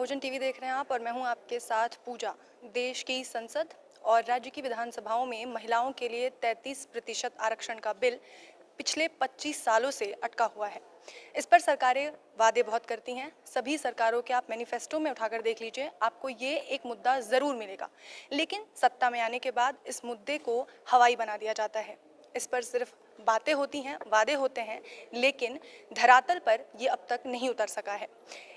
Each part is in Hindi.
बहुजन टीवी देख रहे हैं आप और मैं हूं आपके साथ पूजा। देश की संसद और राज्य की विधानसभाओं में महिलाओं के लिए 33% आरक्षण का बिल पिछले 25 सालों से अटका हुआ है। इस पर सरकारें वादे बहुत करती हैं। सभी सरकारों के आप मैनिफेस्टो में उठाकर देख लीजिए, आपको ये एक मुद्दा ज़रूर मिलेगा। लेकिन सत्ता में आने के बाद इस मुद्दे को हवाई बना दिया जाता है। इस पर सिर्फ बातें होती हैं, वादे होते हैं, लेकिन धरातल पर ये अब तक नहीं उतर सका है।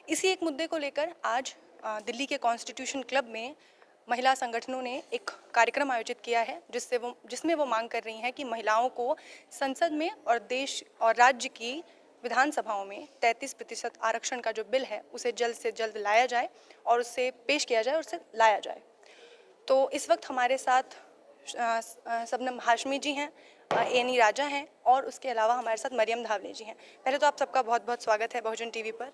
इसी एक मुद्दे को लेकर आज दिल्ली के कॉन्स्टिट्यूशन क्लब में महिला संगठनों ने एक कार्यक्रम आयोजित किया है, जिसमें वो मांग कर रही हैं कि महिलाओं को संसद में और देश और राज्य की विधानसभाओं में 33% आरक्षण का जो बिल है उसे जल्द से जल्द लाया जाए और उसे पेश किया जाए और उसे लाया जाए। तो इस वक्त हमारे साथ शबनम हाशमी जी हैं, एनी राजा हैं और उसके अलावा हमारे साथ मरियम धावले जी हैं। पहले तो आप सबका बहुत बहुत स्वागत है बहुजन टीवी पर।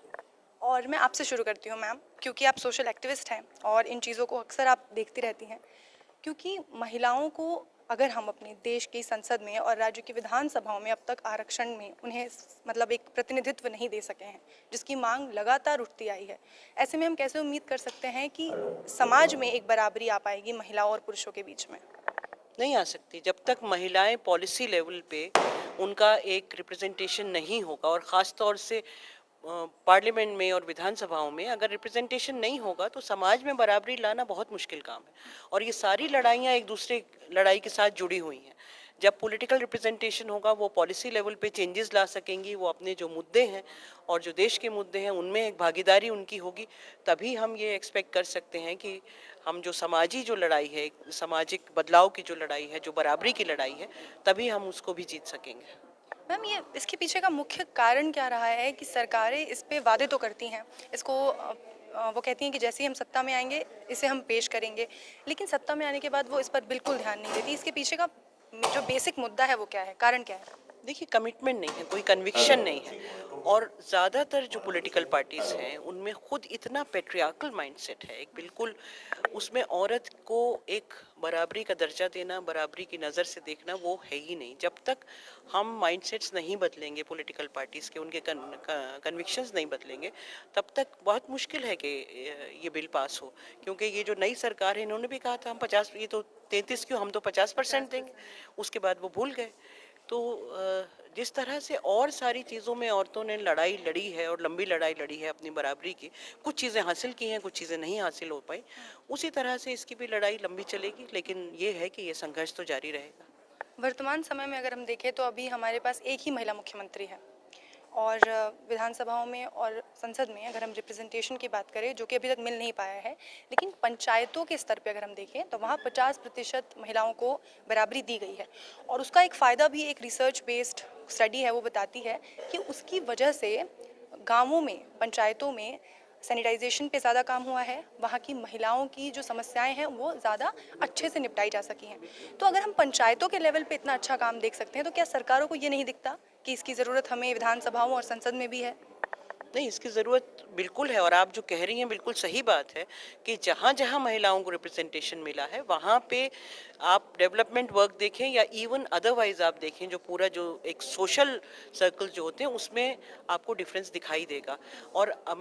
और मैं आपसे शुरू करती हूँ मैम, क्योंकि आप सोशल एक्टिविस्ट हैं और इन चीज़ों को अक्सर आप देखती रहती हैं। क्योंकि महिलाओं को अगर हम अपने देश की संसद में और राज्य की विधानसभाओं में अब तक आरक्षण में उन्हें मतलब एक प्रतिनिधित्व नहीं दे सके हैं, जिसकी मांग लगातार उठती आई है, ऐसे में हम कैसे उम्मीद कर सकते हैं कि समाज में एक बराबरी आ पाएगी महिलाओं और पुरुषों के बीच में? नहीं आ सकती जब तक महिलाएं पॉलिसी लेवल पे उनका एक रिप्रेजेंटेशन नहीं होगा, और ख़ास तौर से पार्लियामेंट में और विधानसभाओं में अगर रिप्रेजेंटेशन नहीं होगा तो समाज में बराबरी लाना बहुत मुश्किल काम है। और ये सारी लड़ाइयाँ एक दूसरे लड़ाई के साथ जुड़ी हुई हैं। जब पॉलिटिकल रिप्रेजेंटेशन होगा वो पॉलिसी लेवल पे चेंजेस ला सकेंगी, वो अपने जो मुद्दे हैं और जो देश के मुद्दे हैं उनमें एक भागीदारी उनकी होगी, तभी हम ये एक्सपेक्ट कर सकते हैं कि हम जो समाजी जो लड़ाई है, सामाजिक बदलाव की जो लड़ाई है, जो बराबरी की लड़ाई है, तभी हम उसको भी जीत सकेंगे। मैम, ये इसके पीछे का मुख्य कारण क्या रहा है कि सरकारें इस पे वादे तो करती हैं, इसको वो कहती हैं कि जैसे ही हम सत्ता में आएंगे इसे हम पेश करेंगे, लेकिन सत्ता में आने के बाद वो इस पर बिल्कुल ध्यान नहीं देती। इसके पीछे का जो बेसिक मुद्दा है वो क्या है, कारण क्या है? देखिए, कमिटमेंट नहीं है, कोई कन्विक्शन नहीं है। और ज़्यादातर जो पॉलिटिकल पार्टीज़ हैं उनमें खुद इतना पेट्रियार्कल माइंडसेट है, एक बिल्कुल उसमें औरत को एक बराबरी का दर्जा देना, बराबरी की नज़र से देखना वो है ही नहीं। जब तक हम माइंडसेट्स नहीं बदलेंगे पॉलिटिकल पार्टीज़ के, उनके कन्विक्शंस नहीं बदलेंगे, तब तक बहुत मुश्किल है कि ये बिल पास हो। क्योंकि ये जो नई सरकार है इन्होंने भी कहा था हम 50, ये तो 33 क्यों, हम तो 50% देंगे। उसके बाद वो भूल गए। तो जिस तरह से और सारी चीज़ों में औरतों ने लड़ाई लड़ी है और लंबी लड़ाई लड़ी है अपनी बराबरी की, कुछ चीज़ें हासिल की हैं, कुछ चीज़ें नहीं हासिल हो पाई, उसी तरह से इसकी भी लड़ाई लंबी चलेगी। लेकिन ये है कि ये संघर्ष तो जारी रहेगा। वर्तमान समय में अगर हम देखें तो अभी हमारे पास एक ही महिला मुख्यमंत्री है और विधानसभाओं में और संसद में अगर हम रिप्रेजेंटेशन की बात करें, जो कि अभी तक मिल नहीं पाया है, लेकिन पंचायतों के स्तर पे अगर हम देखें तो वहाँ 50% महिलाओं को बराबरी दी गई है। और उसका एक फ़ायदा भी एक रिसर्च बेस्ड स्टडी है, वो बताती है कि उसकी वजह से गाँवों में, पंचायतों में सैनिटाइजेशन पे ज़्यादा काम हुआ है, वहाँ की महिलाओं की जो समस्याएं हैं वो ज़्यादा अच्छे से निपटाई जा सकी हैं। तो अगर हम पंचायतों के लेवल पे इतना अच्छा काम देख सकते हैं, तो क्या सरकारों को ये नहीं दिखता कि इसकी ज़रूरत हमें विधानसभाओं और संसद में भी है? नहीं, इसकी ज़रूरत बिल्कुल है। और आप जो कह रही हैं बिल्कुल सही बात है कि जहाँ जहाँ महिलाओं को रिप्रेजेंटेशन मिला है वहाँ पे आप डेवलपमेंट वर्क देखें या इवन अदरवाइज आप देखें, जो पूरा जो एक सोशल सर्कल जो होते हैं उसमें आपको डिफरेंस दिखाई देगा। और अब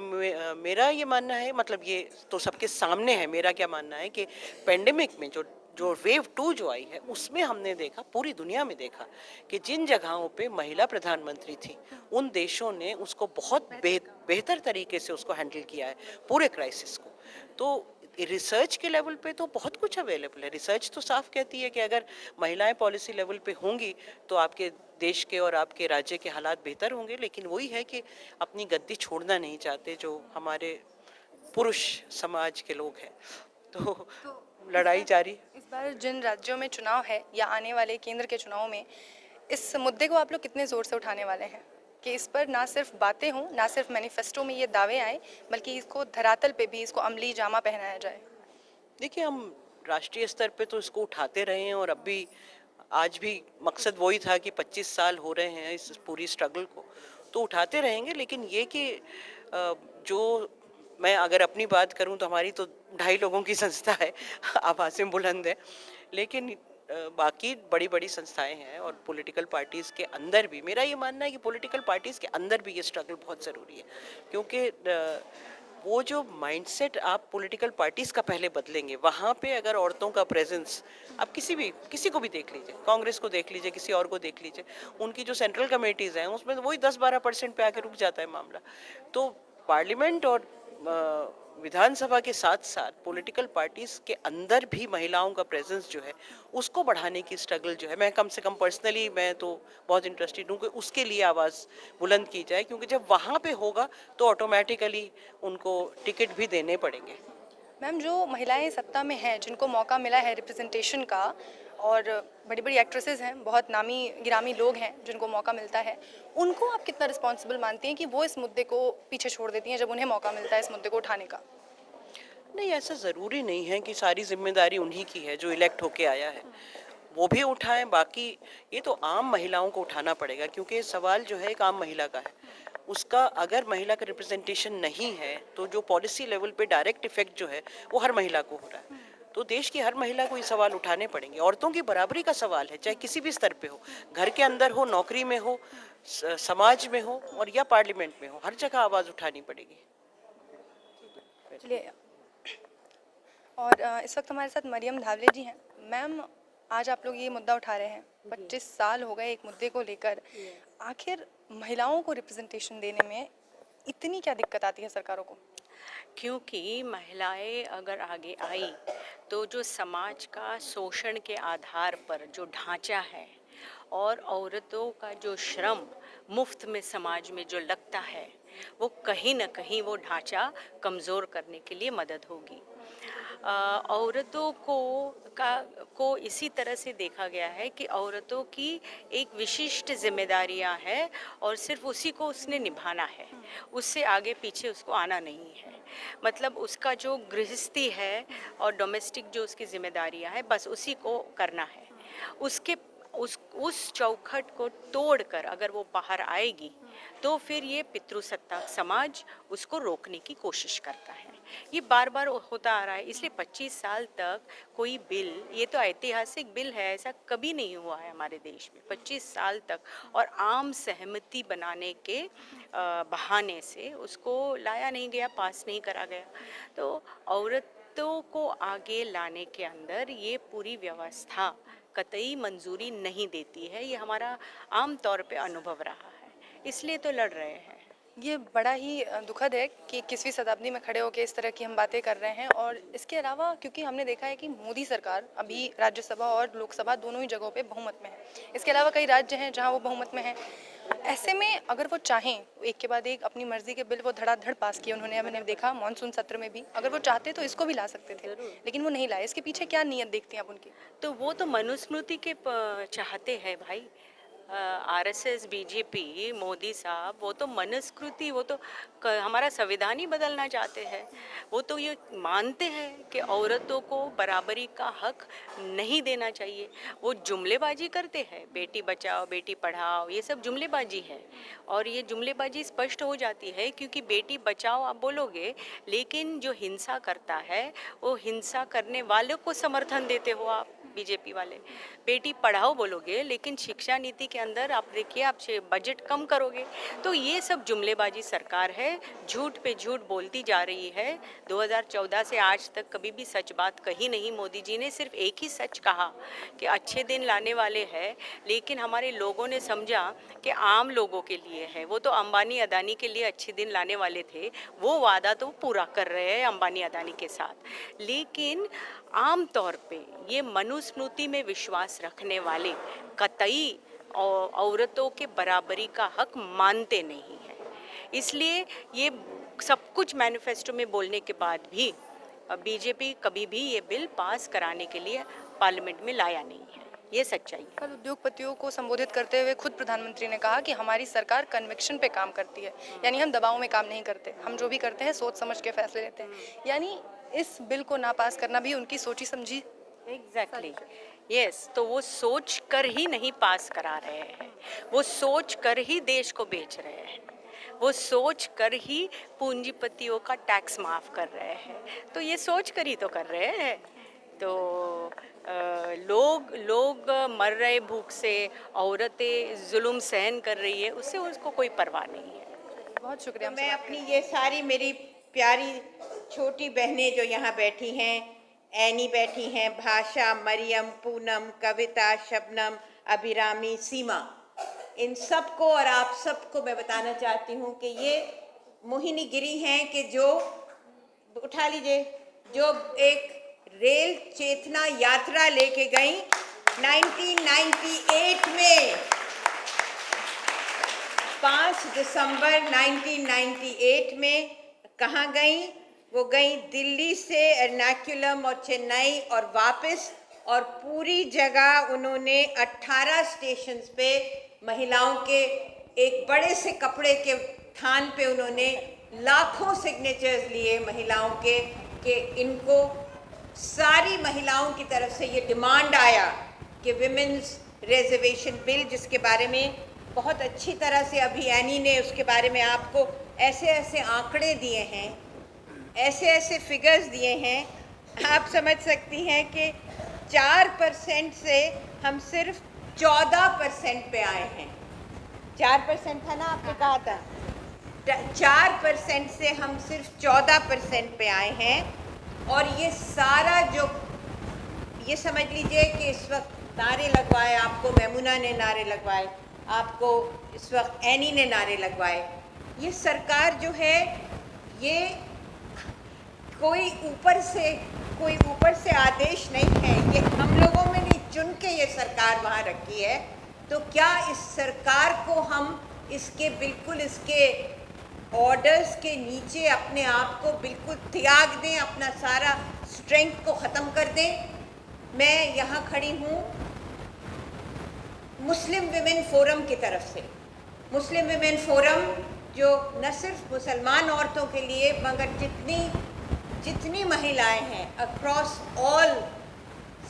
मेरा ये मानना है, मतलब ये तो सबके सामने है, मेरा क्या मानना है कि पेंडेमिक में जो जो वेव 2 जो आई है उसमें हमने देखा, पूरी दुनिया में देखा कि जिन जगहों पे महिला प्रधानमंत्री थी उन देशों ने उसको बहुत बेहतर तरीके से उसको हैंडल किया है, पूरे क्राइसिस को। तो रिसर्च के लेवल पे तो बहुत कुछ अवेलेबल है। रिसर्च तो साफ कहती है कि अगर महिलाएं पॉलिसी लेवल पे होंगी तो आपके देश के और आपके राज्य के हालात बेहतर होंगे। लेकिन वही है कि अपनी गद्दी छोड़ना नहीं चाहते जो हमारे पुरुष समाज के लोग हैं। तो लड़ाई जारी। इस बार जिन राज्यों में चुनाव है या आने वाले केंद्र के चुनाव में इस मुद्दे को आप लोग कितने ज़ोर से उठाने वाले हैं कि इस पर ना सिर्फ बातें हों, ना सिर्फ मैनिफेस्टो में ये दावे आए, बल्कि इसको धरातल पे भी इसको अमली जामा पहनाया जाए? देखिए, हम राष्ट्रीय स्तर पे तो इसको उठाते रहे हैं और अब भी आज भी मकसद वही था कि 25 साल हो रहे हैं इस पूरी स्ट्रगल को, तो उठाते रहेंगे। लेकिन ये कि जो मैं अगर अपनी बात करूं तो हमारी तो 2.5 लोगों की संस्था है आवाज़ें बुलंद है। लेकिन बाकी बड़ी बड़ी संस्थाएं हैं और पॉलिटिकल पार्टीज़ के अंदर भी मेरा ये मानना है कि पॉलिटिकल पार्टीज़ के अंदर भी ये स्ट्रगल बहुत ज़रूरी है। क्योंकि वो जो माइंडसेट आप पॉलिटिकल पार्टीज का पहले बदलेंगे, वहाँ पे अगर औरतों का प्रेजेंस, आप किसी को भी देख लीजिए, कांग्रेस को देख लीजिए, किसी और को देख लीजिए, उनकी जो सेंट्रल कमेटीज हैं उसमें तो वही 10-12% पे आके रुक जाता है मामला। तो पार्लियामेंट और विधानसभा के साथ साथ पॉलिटिकल पार्टीज के अंदर भी महिलाओं का प्रेजेंस जो है उसको बढ़ाने की स्ट्रगल जो है, मैं कम से कम पर्सनली मैं तो बहुत इंटरेस्टेड हूँ कि उसके लिए आवाज़ बुलंद की जाए, क्योंकि जब वहाँ पे होगा तो ऑटोमेटिकली उनको टिकट भी देने पड़ेंगे। मैम, जो महिलाएं सत्ता में हैं, जिनको मौका मिला है रिप्रेजेंटेशन का, और बड़ी बड़ी एक्ट्रेसेस हैं, बहुत नामी गिरामी लोग हैं जिनको मौका मिलता है, उनको आप कितना रिस्पॉन्सिबल मानती हैं कि वो इस मुद्दे को पीछे छोड़ देती हैं जब उन्हें मौका मिलता है इस मुद्दे को उठाने का? नहीं, ऐसा ज़रूरी नहीं है कि सारी जिम्मेदारी उन्हीं की है जो इलेक्ट होके आया है, वो भी उठाएं, बाकी ये तो आम महिलाओं को उठाना पड़ेगा, क्योंकि ये सवाल जो है एक आम महिला का है। उसका अगर महिला का रिप्रेजेंटेशन नहीं है तो जो पॉलिसी लेवल पे डायरेक्ट इफेक्ट जो है वो हर महिला को हो रहा है। तो देश की हर महिला को ये सवाल उठाने पड़ेंगे। औरतों की बराबरी का सवाल है, चाहे किसी भी स्तर पे हो, घर के अंदर हो, नौकरी में हो, समाज में हो और या पार्लियामेंट में हो, हर जगह आवाज़ उठानी पड़ेगी। चलिए, और इस वक्त हमारे साथ मरियम धावले जी हैं। मैम, आज आप लोग ये मुद्दा उठा रहे हैं, 25 साल हो गए एक मुद्दे को लेकर। आखिर महिलाओं को रिप्रेजेंटेशन देने में इतनी क्या दिक्कत आती है सरकारों को? क्योंकि महिलाएं अगर आगे आई तो जो समाज का शोषण के आधार पर जो ढांचा है और औरतों का जो श्रम मुफ्त में समाज में जो लगता है, वो कहीं ना कहीं वो ढांचा कमज़ोर करने के लिए मदद होगी। औरतों को इसी तरह से देखा गया है कि औरतों की एक विशिष्ट जिम्मेदारियां हैं और सिर्फ उसी को उसने निभाना है, उससे आगे पीछे उसको आना नहीं है। मतलब उसका जो गृहस्थी है और डोमेस्टिक जो उसकी जिम्मेदारियां हैं, बस उसी को करना है। उसके उस चौखट को तोड़कर अगर वो बाहर आएगी तो फिर ये पितृसत्ताक समाज उसको रोकने की कोशिश करता है। ये बार बार होता आ रहा है, इसलिए 25 साल तक कोई बिल, ये तो ऐतिहासिक बिल है, ऐसा कभी नहीं हुआ है हमारे देश में 25 साल तक, और आम सहमति बनाने के बहाने से उसको लाया नहीं गया, पास नहीं करा गया। तो औरतों को आगे लाने के अंदर ये पूरी व्यवस्था कतई मंजूरी नहीं देती है, ये हमारा आम तौर पे अनुभव रहा है, इसलिए तो लड़ रहे हैं। ये बड़ा ही दुखद है कि 21वीं शताब्दी में खड़े होकर इस तरह की हम बातें कर रहे हैं। और इसके अलावा, क्योंकि हमने देखा है कि मोदी सरकार अभी राज्यसभा और लोकसभा दोनों ही जगहों पे बहुमत में है। इसके अलावा कई राज्य हैं जहां वो बहुमत में हैं। ऐसे में अगर वो चाहें, एक के बाद एक अपनी मर्जी के बिल वो धड़ाधड़ पास किए उन्होंने। हमने देखा मानसून सत्र में भी, अगर वो चाहते तो इसको भी ला सकते थे, लेकिन वो नहीं लाए। इसके पीछे क्या नीयत देखती हैं आप उनकी? तो वो तो मनुस्मृति के चाहते हैं भाई। आरएसएस, बीजेपी, मोदी साहब, वो तो मनुस्मृति, वो तो हमारा संविधान ही बदलना चाहते हैं। वो तो ये मानते हैं कि औरतों को बराबरी का हक नहीं देना चाहिए। वो जुमलेबाजी करते हैं, बेटी बचाओ बेटी पढ़ाओ, ये सब जुमलेबाजी है। और ये जुमलेबाजी स्पष्ट हो जाती है क्योंकि बेटी बचाओ आप बोलोगे, लेकिन जो हिंसा करता है वो हिंसा करने वालों को समर्थन देते हो आप, बीजेपी वाले। बेटी पढ़ाओ बोलोगे, लेकिन शिक्षा नीति के अंदर आप देखिए, आप बजट कम करोगे। तो ये सब जुमलेबाजी सरकार है, झूठ पे झूठ बोलती जा रही है। 2014 से आज तक कभी भी सच बात कही नहीं। मोदी जी ने सिर्फ एक ही सच कहा कि अच्छे दिन लाने वाले हैं, लेकिन हमारे लोगों ने समझा कि आम लोगों के लिए है। वो तो अंबानी अदानी के लिए अच्छे दिन लाने वाले थे, वो वादा तो पूरा कर रहे हैं अंबानी अदानी के साथ। लेकिन आम तौर पे ये मनुस्मृति में विश्वास रखने वाले कतई औरतों के बराबरी का हक मानते नहीं हैं। इसलिए ये सब कुछ मैनिफेस्टो में बोलने के बाद भी बीजेपी कभी भी ये बिल पास कराने के लिए पार्लियामेंट में लाया नहीं है। ये सच्चाई है। कल उद्योगपतियों को संबोधित करते हुए खुद प्रधानमंत्री ने कहा कि हमारी सरकार कन्विक्शन पे काम करती है, यानी हम दबाव में काम नहीं करते, हम जो भी करते हैं सोच समझ के फैसले लेते हैं। यानी इस बिल को ना पास करना भी उनकी सोची समझी। Exactly, yes. तो वो सोच कर ही नहीं पास करा रहे हैं, वो सोच कर ही देश को बेच रहे हैं, वो सोच कर ही पूंजीपतियों का टैक्स माफ कर रहे हैं। तो ये सोच कर ही तो कर रहे हैं। तो लोग मर रहे भूख से, औरतें जुल्म सहन कर रही है, उससे उसको कोई परवाह नहीं है। बहुत शुक्रिया। तो मैं अपनी ये सारी मेरी प्यारी छोटी बहनें जो यहाँ बैठी हैं, एनी बैठी हैं, भाषा, मरियम, पूनम, कविता, शबनम, अभिरामी, सीमा, इन सबको और आप सबको मैं बताना चाहती हूँ कि ये मोहिनी गिरी हैं कि जो, उठा लीजिए, जो एक रेल चेतना यात्रा लेके गई 1998 में, 5 दिसंबर 1998 में कहाँ गई? वो गई दिल्ली से एर्नाकुलम और चेन्नई और वापस, और पूरी जगह उन्होंने 18 स्टेशंस पे महिलाओं के एक बड़े से कपड़े के थान पे उन्होंने लाखों सिग्नेचर्स लिए महिलाओं के, कि इनको, सारी महिलाओं की तरफ से ये डिमांड आया कि विमेंस रिजर्वेशन बिल, जिसके बारे में बहुत अच्छी तरह से अभी एनी ने उसके बारे में आपको ऐसे ऐसे आंकड़े दिए हैं, ऐसे ऐसे फिगर्स दिए हैं, आप समझ सकती हैं कि 4% से हम सिर्फ 14% पे आए हैं। 4% था ना, आपने कहा था, 4% से हम सिर्फ 14% पे आए हैं। और ये सारा जो, ये समझ लीजिए कि इस वक्त नारे लगवाए, आपको मेमुना ने नारे लगवाए, आपको इस वक्त एनी ने नारे लगवाए, ये सरकार जो है, ये कोई ऊपर से आदेश नहीं है, ये हम लोगों में नहीं चुन के ये सरकार वहाँ रखी है। तो क्या इस सरकार को हम इसके बिल्कुल इसके ऑर्डर्स के नीचे अपने आप को बिल्कुल त्याग दें, अपना सारा स्ट्रेंथ को ख़त्म कर दें? मैं यहाँ खड़ी हूँ मुस्लिम विमेन फोरम की तरफ से। मुस्लिम विमेन फोरम जो न सिर्फ मुसलमान औरतों के लिए, मगर जितनी महिलाएं हैं across all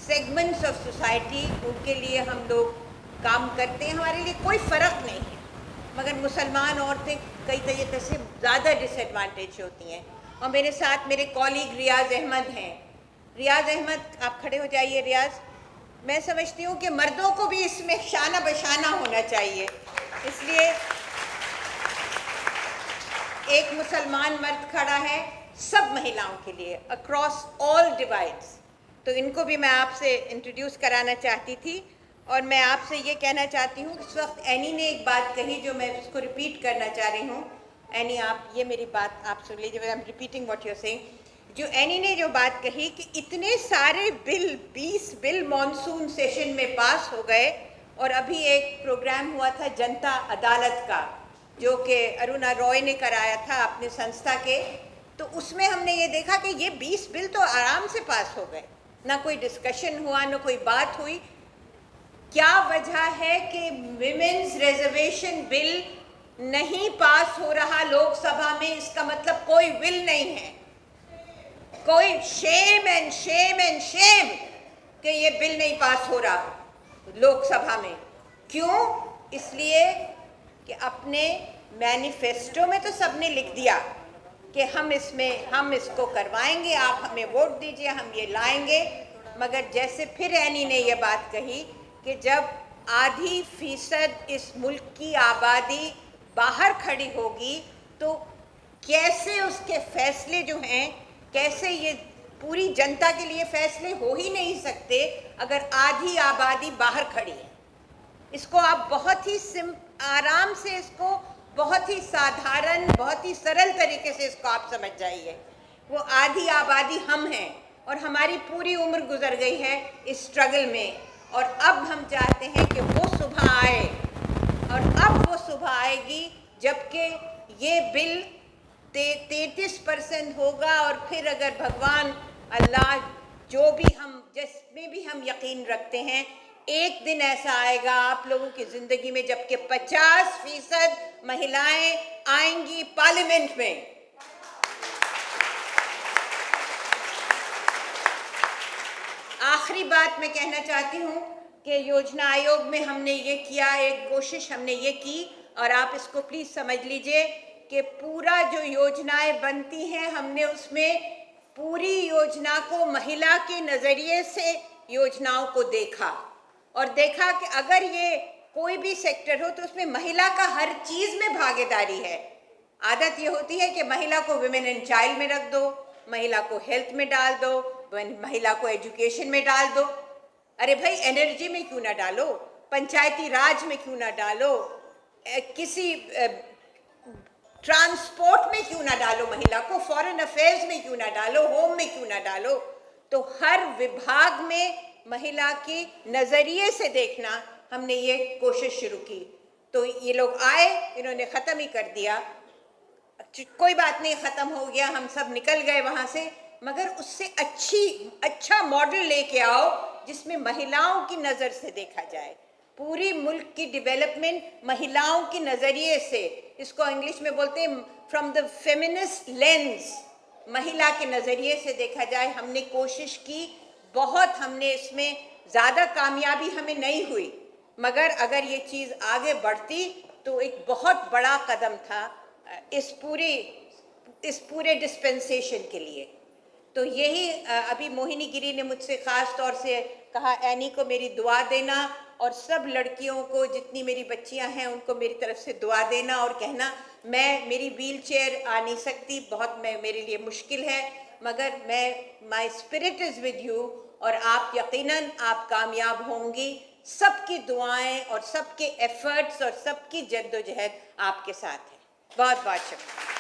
segments of society, उनके लिए हम लोग काम करते हैं। हमारे लिए कोई फ़र्क नहीं है, मगर मुसलमान औरतें कई तरीके से ज़्यादा डिसएडवांटेज होती हैं। और मेरे साथ मेरे कॉलीग रियाज़ अहमद हैं। रियाज़ अहमद, आप खड़े हो जाइए। रियाज़, मैं समझती हूँ कि मर्दों को भी इसमें शाना बशाना होना चाहिए, इसलिए एक मुसलमान मर्द खड़ा है सब महिलाओं के लिए अक्रॉस ऑल डिवाइड्स, तो इनको भी मैं आपसे इंट्रोड्यूस कराना चाहती थी। और मैं आपसे ये कहना चाहती हूँ कि इस वक्त एनी ने एक बात कही जो मैं उसको रिपीट करना चाह रही हूँ। एनी, आप ये मेरी बात आप सुन लीजिए, I am repeating what you are saying. जो एनी ने जो बात कही कि इतने सारे बिल, 20 बिल मॉनसून सेशन में पास हो गए, और अभी एक प्रोग्राम हुआ था जनता अदालत का जो कि अरुणा रॉय ने कराया था अपने संस्था के, तो उसमें हमने ये देखा कि ये 20 बिल तो आराम से पास हो गए, ना कोई डिस्कशन हुआ, ना कोई बात हुई। क्या वजह है कि विमेंस रिजर्वेशन बिल नहीं पास हो रहा लोकसभा में? इसका मतलब कोई विल नहीं है, कोई shame and shame and Shem कि ये बिल नहीं पास हो रहा लोकसभा में। क्यों? इसलिए कि अपने मैनिफेस्टो में तो सबने लिख दिया कि हम इसको करवाएंगे, आप हमें वोट दीजिए, हम ये लाएंगे। मगर जैसे फिर एनी ने ये बात कही कि जब आधी फीसद इस मुल्क की आबादी बाहर खड़ी होगी तो कैसे उसके फैसले जो हैं, कैसे ये पूरी जनता के लिए फैसले हो ही नहीं सकते अगर आधी आबादी बाहर खड़ी है। इसको आप बहुत ही आराम से, इसको बहुत ही साधारण, बहुत ही सरल तरीके से इसको आप समझ जाइए। वो आधी आबादी हम हैं और हमारी पूरी उम्र गुजर गई है इस स्ट्रगल में, और अब हम चाहते हैं कि वो सुबह आए, और अब वो सुबह आएगी जबकि ये बिल 33% होगा। और फिर अगर भगवान अल्लाह जो भी हम, जिसमें भी हम यकीन रखते हैं, एक दिन ऐसा आएगा आप लोगों की ज़िंदगी में जबकि 50% महिलाएं आएंगी पार्लियामेंट में। आखिरी बात मैं कहना चाहती हूँ कि योजना आयोग में हमने ये किया, एक कोशिश हमने ये की, और आप इसको प्लीज़ समझ लीजिए कि पूरा जो योजनाएं बनती हैं, हमने उसमें पूरी योजना को महिला के नज़रिए से योजनाओं को देखा, और देखा कि अगर ये कोई भी सेक्टर हो तो उसमें महिला का हर चीज़ में भागीदारी है। आदत ये होती है कि महिला को वुमेन एंड चाइल्ड में रख दो, महिला को हेल्थ में डाल दो, महिला को एजुकेशन में डाल दो। अरे भाई, एनर्जी में क्यों ना डालो, पंचायती राज में क्यों ना डालो, किसी ट्रांसपोर्ट में क्यों ना डालो महिला को, फॉरेन अफेयर्स में क्यों ना डालो, होम में क्यों ना डालो। तो हर विभाग में महिला के नज़रिए से देखना हमने ये कोशिश शुरू की। तो ये लोग आए, इन्होंने ख़त्म ही कर दिया। कोई बात नहीं, ख़त्म हो गया, हम सब निकल गए वहाँ से, मगर उससे अच्छा मॉडल लेके आओ जिसमें महिलाओं की नज़र से देखा जाए। पूरी मुल्क की डेवलपमेंट महिलाओं के नज़रिए से, इसको इंग्लिश में बोलते हैं फ्रॉम द फेमिनिस्ट लेंस, महिला के नज़रिए से देखा जाए। हमने कोशिश की बहुत, हमने इसमें ज़्यादा कामयाबी हमें नहीं हुई, मगर अगर ये चीज़ आगे बढ़ती तो एक बहुत बड़ा कदम था इस पूरे डिस्पेंसेशन के लिए। तो यही अभी मोहिनी गिरी ने मुझसे ख़ास तौर से कहा, एनी को मेरी दुआ देना और सब लड़कियों को, जितनी मेरी बच्चियां हैं उनको मेरी तरफ से दुआ देना और कहना, मेरी व्हील चेयर आ नहीं सकती, बहुत मेरे लिए मुश्किल है, मगर my spirit is with you, और आप यकीनन आप कामयाब होंगी। सबकी दुआएं और सबके एफर्ट्स और सबकी जद्दोजहद आपके साथ है। बहुत बहुत शुक्रिया।